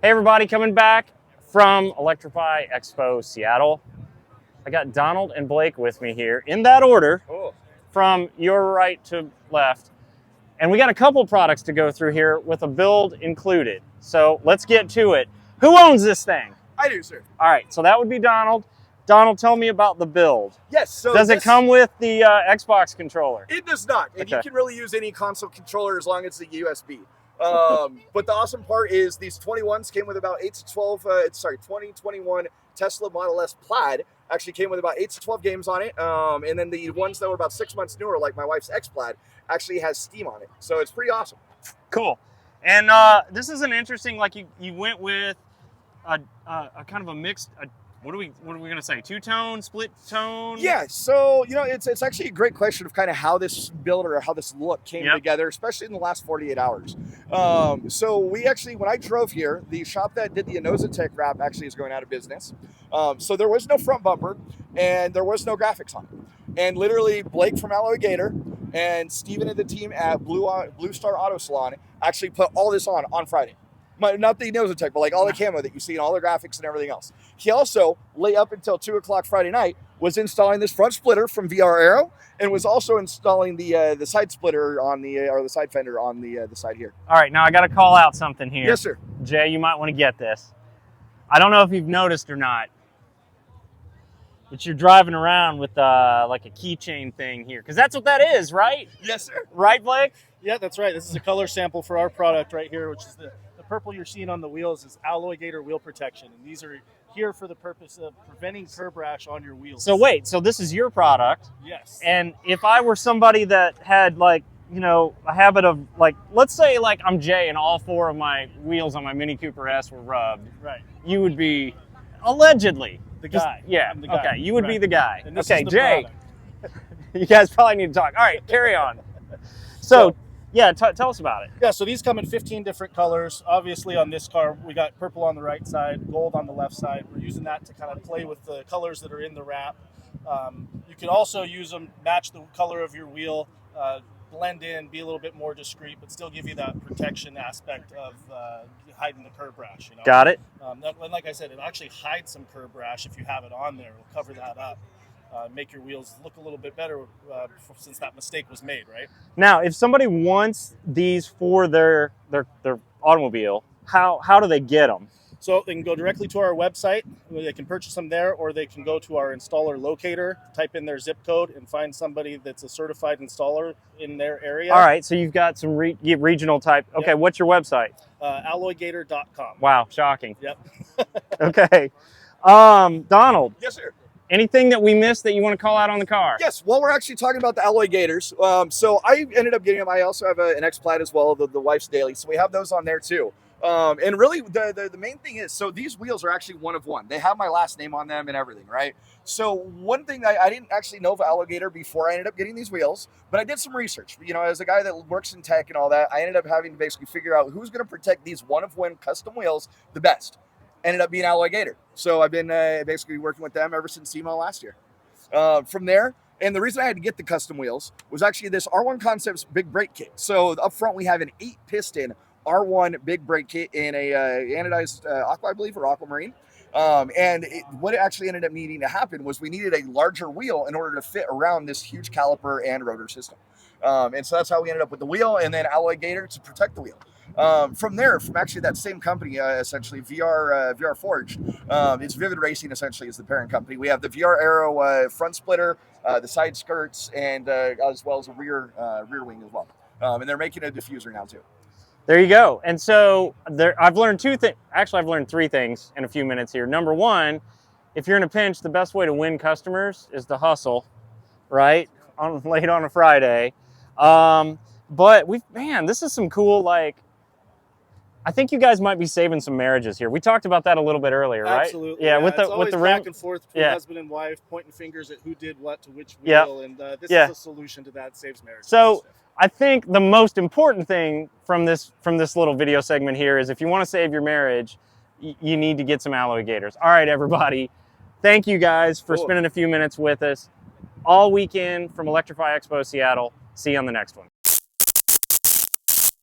Hey everybody, coming back from Electrify Expo Seattle. I got Donald and Blake with me here, in that order, from your right to left. And we got a couple products to go through here with a build included. So let's get to it. Who owns this thing? I do, sir. All right, so that would be Donald. Donald, tell me about the build. Yes, so does it come with the Xbox controller? It does not, and Okay. you can really use any console controller as long as it's a USB. But the awesome part is these 21s came with about 8 to 12, 2021 Tesla Model S Plaid actually came with about 8 to 12 games on it. And then the ones that were about 6 months newer, like my wife's X Plaid, actually has Steam on it. So it's pretty awesome. Cool. And this is an interesting, like you went with a kind of a mixed, what are we gonna say? Two-tone, split tone? Yeah, so it's actually a great question of kind of how this build or how this look came together, especially in the last 48 hours. So we actually, when I drove here, the shop that did the Tech wrap actually is going out of business. So there was no front bumper and there was no graphics on it. And literally Blake from Alloygator and Steven and the team at BlueStar Auto Salon actually put all this on Friday. Not the Tech, but like all the camo that you see and all the graphics and everything else. He also, lay up until 2 o'clock Friday night, was installing this front splitter from VR Aero and was also installing the side splitter on or the side fender on the side here. All right, now I got to call out something here. Yes, sir. Jay, you might want to get this. I don't know if you've noticed or not, but you're driving around with like a keychain thing here, because that's what that is, right? Yes, sir. Right, Blake? Yeah, that's right. This is a color sample for our product right here, which is the purple you're seeing on the wheels is Alloygator wheel protection. And these are here for the purpose of preventing curb rash on your wheels. So wait, so this is your product? Yes. And if I were somebody that had like, a habit of like, let's say like I'm Jay and all 4 of my wheels on my Mini Cooper S were rubbed. Right. You would be, allegedly. The guy. Yeah, I'm the guy. Okay, you would be the guy. And this Okay, is the Jay, product. you guys probably need to talk. All right, carry on. So yeah, tell us about it. Yeah, so these come in 15 different colors. Obviously on this car, we got purple on the right side, gold on the left side. We're using that to kind of play with the colors that are in the wrap. You can also use them, match the color of your wheel, blend in, be a little bit more discreet, but still give you that protection aspect of hiding the curb rash. Got it. And like I said, it actually hides some curb rash if you have it on there. It'll cover that up. Make your wheels look a little bit better since that mistake was made, right? Now, if somebody wants these for their automobile, how do they get them? So they can go directly to our website. They can purchase them there, or they can go to our installer locator, type in their zip code, and find somebody that's a certified installer in their area. All right, so you've got some regional type. Okay, Yep. What's your website? Alloygator.com. Wow, shocking. Yep. Okay. Donald. Yes, sir. Anything that we missed that you want to call out on the car? Yes, well, we're actually talking about the Alloygators. So I ended up getting them. I also have an X Plaid as well, the wife's daily. So we have those on there too. And really, the main thing is, so these wheels are actually one of one. They have my last name on them and everything, right? So one thing I didn't actually know of Alloygator before I ended up getting these wheels, but I did some research. As a guy that works in tech and all that, I ended up having to basically figure out who's going to protect these one-of-one custom wheels the best. Ended up being Alloygator. So I've been basically working with them ever since SEMA last year. From there, and the reason I had to get the custom wheels was actually this R1 Concepts big brake kit. So up front, we have an 8-piston R1 big brake kit in a anodized aqua, I believe, or aquamarine. And what it actually ended up needing to happen was we needed a larger wheel in order to fit around this huge caliper and rotor system. And so that's how we ended up with the wheel, and then Alloygator to protect the wheel. From there, from actually that same company, essentially VR Forge, it's Vivid Racing essentially is the parent company. We have the VR Aero front splitter, the side skirts, and as well as a rear wing as well. And they're making a diffuser now too. There you go. And so I've learned 2 things. Actually, I've learned 3 things in a few minutes here. Number 1, if you're in a pinch, the best way to win customers is to hustle, right? Late on a Friday. But this is some cool, like, I think you guys might be saving some marriages here. We talked about that a little bit earlier, right? Absolutely. Yeah, with it's the always rim. back and forth between husband and wife, pointing fingers at who did what to which Yep. wheel, and this is a solution to that. Saves marriage. So I think the most important thing from this little video segment here is if you want to save your marriage, you need to get some Alloygators. All right, everybody. Thank you guys for spending a few minutes with us all weekend from Electrify Expo Seattle. See you on the next one.